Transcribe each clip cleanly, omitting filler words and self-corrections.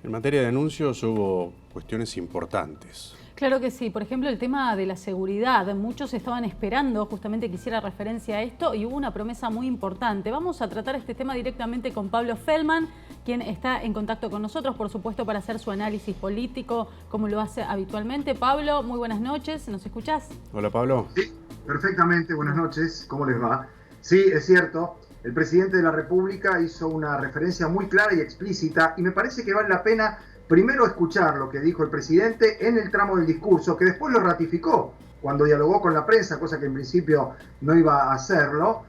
En materia de anuncios hubo cuestiones importantes. Claro que sí. Por ejemplo, el tema de la seguridad. Muchos estaban esperando justamente que hiciera referencia a esto y hubo una promesa muy importante. Vamos a tratar este tema directamente con Pablo Feldman, quien está en contacto con nosotros, por supuesto, para hacer su análisis político, como lo hace habitualmente. Pablo, muy buenas noches. ¿Nos escuchás? Hola, Pablo. Sí, perfectamente. Buenas noches. ¿Cómo les va? Sí, es cierto. El presidente de la República hizo una referencia muy clara y explícita y me parece que vale la pena primero escuchar lo que dijo el presidente en el tramo del discurso, que después lo ratificó cuando dialogó con la prensa, cosa que en principio no iba a hacerlo,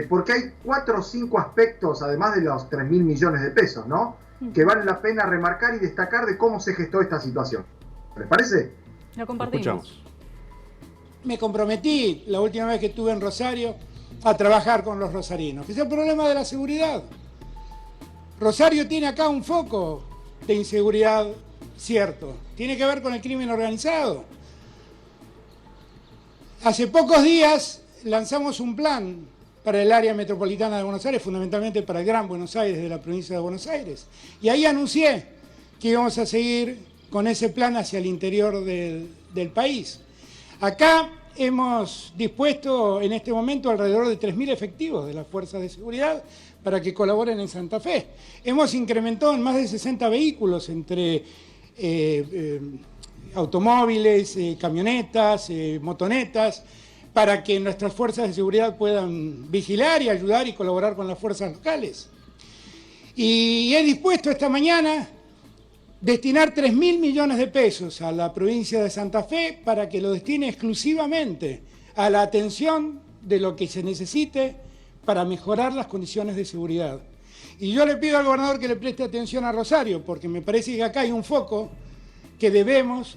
porque hay 4 o 5 aspectos, además de los 3.000 millones de pesos, ¿no?, que vale la pena remarcar y destacar de cómo se gestó esta situación. ¿Les parece? Lo compartimos. Lo escuchamos. Me comprometí la última vez que estuve en Rosario a trabajar con los rosarinos, que es el problema de la seguridad. Rosario tiene acá un foco de inseguridad cierto, tiene que ver con el crimen organizado. Hace pocos días lanzamos un plan para el área metropolitana de Buenos Aires, fundamentalmente para el Gran Buenos Aires de la provincia de Buenos Aires, y ahí anuncié que íbamos a seguir con ese plan hacia el interior del país. Acá hemos dispuesto en este momento alrededor de 3.000 efectivos de las fuerzas de seguridad para que colaboren en Santa Fe. Hemos incrementado en más de 60 vehículos entre automóviles, camionetas, motonetas, para que nuestras fuerzas de seguridad puedan vigilar y ayudar y colaborar con las fuerzas locales. Y he dispuesto esta mañana destinar 3.000 millones de pesos a la provincia de Santa Fe para que lo destine exclusivamente a la atención de lo que se necesite para mejorar las condiciones de seguridad. Y yo le pido al gobernador que le preste atención a Rosario, porque me parece que acá hay un foco que debemos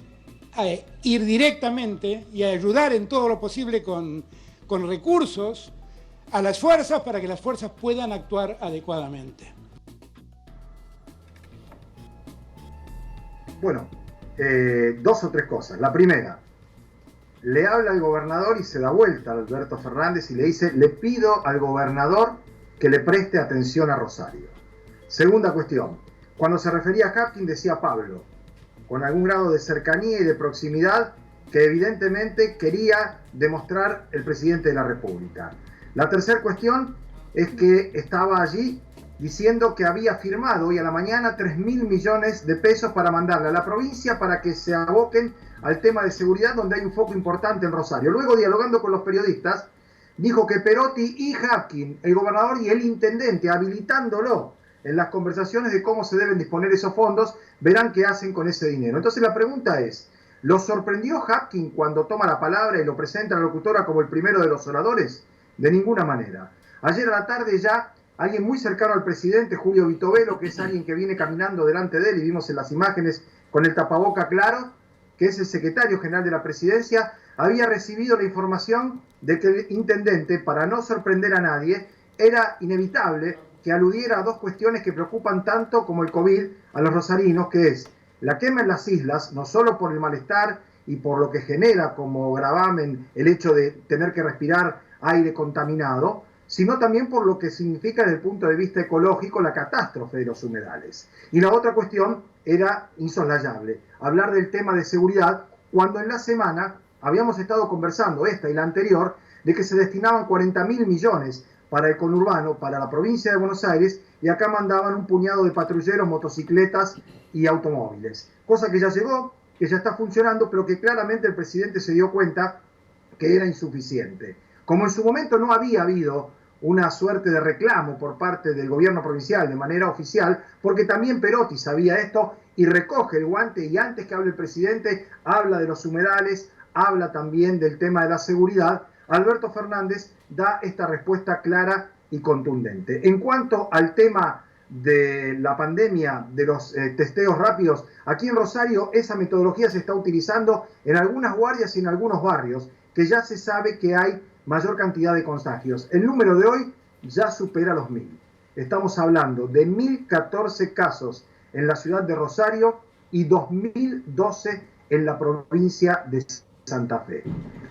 ir directamente y ayudar en todo lo posible con recursos a las fuerzas para que las fuerzas puedan actuar adecuadamente. Bueno, 2 o 3 cosas. La primera, le habla al gobernador y se da vuelta a Alberto Fernández y le dice: le pido al gobernador que le preste atención a Rosario. Segunda cuestión, cuando se refería a Hapkin decía Pablo, con algún grado de cercanía y de proximidad que evidentemente quería demostrar el presidente de la República. La tercera cuestión es que estaba allí diciendo que había firmado hoy a la mañana 3.000 millones de pesos para mandarle a la provincia para que se aboquen al tema de seguridad, donde hay un foco importante en Rosario. Luego, dialogando con los periodistas, dijo que Perotti y Hapkin, el gobernador y el intendente, habilitándolo en las conversaciones de cómo se deben disponer esos fondos, verán qué hacen con ese dinero. Entonces la pregunta es, ¿lo sorprendió Hapkin cuando toma la palabra y lo presenta a la locutora como el primero de los oradores? De ninguna manera. Ayer a la tarde ya alguien muy cercano al presidente, Julio Vitovelo, que es alguien que viene caminando delante de él, y vimos en las imágenes con el tapaboca claro, que es el secretario general de la presidencia, había recibido la información de que el intendente, para no sorprender a nadie, era inevitable que aludiera a 2 cuestiones que preocupan tanto como el COVID a los rosarinos, que es la quema en las islas, no solo por el malestar y por lo que genera como gravamen el hecho de tener que respirar aire contaminado, sino también por lo que significa desde el punto de vista ecológico la catástrofe de los humedales. Y la otra cuestión era insoslayable, hablar del tema de seguridad, cuando en la semana habíamos estado conversando, esta y la anterior, de que se destinaban 40.000 millones para el conurbano, para la provincia de Buenos Aires, y acá mandaban un puñado de patrulleros, motocicletas y automóviles. Cosa que ya llegó, que ya está funcionando, pero que claramente el presidente se dio cuenta que era insuficiente. Como en su momento no había habido una suerte de reclamo por parte del gobierno provincial de manera oficial, porque también Perotti sabía esto y recoge el guante, y antes que hable el presidente habla de los humedales, habla también del tema de la seguridad. Alberto Fernández da esta respuesta clara y contundente. En cuanto al tema de la pandemia, de los testeos rápidos, aquí en Rosario esa metodología se está utilizando en algunas guardias y en algunos barrios, que ya se sabe que hay mayor cantidad de contagios. El número de hoy ya supera los 1.000. Estamos hablando de 1.014 casos en la ciudad de Rosario y 2.012 en la provincia de Santa Fe.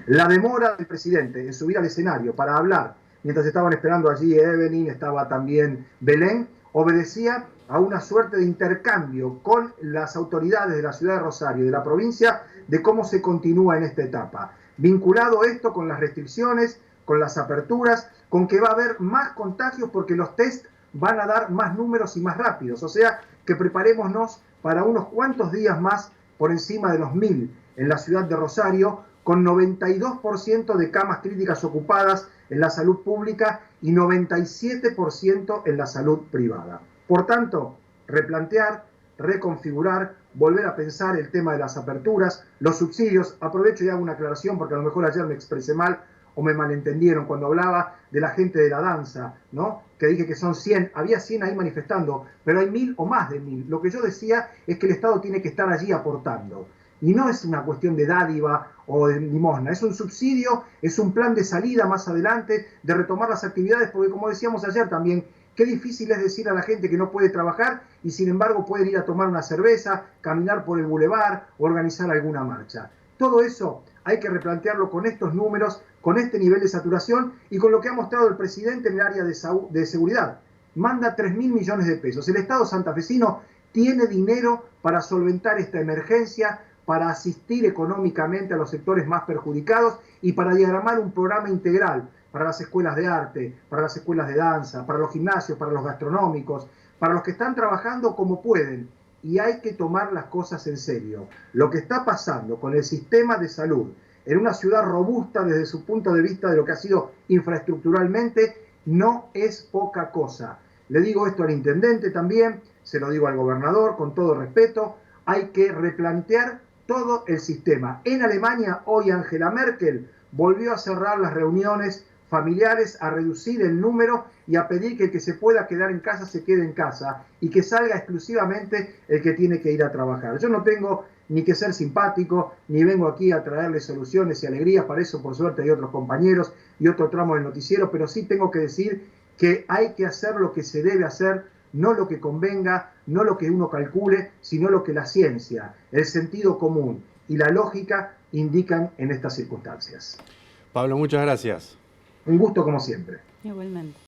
La demora del presidente en subir al escenario para hablar, mientras estaban esperando allí Evelyn, estaba también Belén, obedecía a una suerte de intercambio con las autoridades de la ciudad de Rosario y de la provincia de cómo se continúa en esta etapa. Vinculado esto con las restricciones, con las aperturas, con que va a haber más contagios porque los test van a dar más números y más rápidos. O sea, que preparémonos para unos cuantos días más por encima de los 1000 en la ciudad de Rosario, con 92% de camas críticas ocupadas en la salud pública y 97% en la salud privada. Por tanto, replantear, reconfigurar, volver a pensar el tema de las aperturas, los subsidios. Aprovecho y hago una aclaración porque a lo mejor ayer me expresé mal o me malentendieron cuando hablaba de la gente de la danza, ¿no? Que dije que son 100, había 100 ahí manifestando, pero hay 1000 o más de 1000. Lo que yo decía es que el Estado tiene que estar allí aportando. Y no es una cuestión de dádiva o de limosna, es un subsidio, es un plan de salida más adelante, de retomar las actividades, porque como decíamos ayer también, qué difícil es decir a la gente que no puede trabajar y sin embargo pueden ir a tomar una cerveza, caminar por el bulevar o organizar alguna marcha. Todo eso hay que replantearlo con estos números, con este nivel de saturación y con lo que ha mostrado el presidente en el área de seguridad. Manda 3.000 millones de pesos. El Estado santafesino tiene dinero para solventar esta emergencia, para asistir económicamente a los sectores más perjudicados y para diagramar un programa integral para las escuelas de arte, para las escuelas de danza, para los gimnasios, para los gastronómicos, para los que están trabajando como pueden. Y hay que tomar las cosas en serio. Lo que está pasando con el sistema de salud en una ciudad robusta desde su punto de vista de lo que ha sido infraestructuralmente no es poca cosa. Le digo esto al intendente también, se lo digo al gobernador con todo respeto, hay que replantear todo el sistema. En Alemania, hoy Angela Merkel volvió a cerrar las reuniones familiares, a reducir el número y a pedir que el que se pueda quedar en casa se quede en casa y que salga exclusivamente el que tiene que ir a trabajar. Yo no tengo ni que ser simpático, ni vengo aquí a traerle soluciones y alegrías, para eso por suerte hay otros compañeros y otro tramo del noticiero, pero sí tengo que decir que hay que hacer lo que se debe hacer, no lo que convenga, no lo que uno calcule, sino lo que la ciencia, el sentido común y la lógica indican en estas circunstancias. Pablo, muchas gracias. Un gusto como siempre. Igualmente.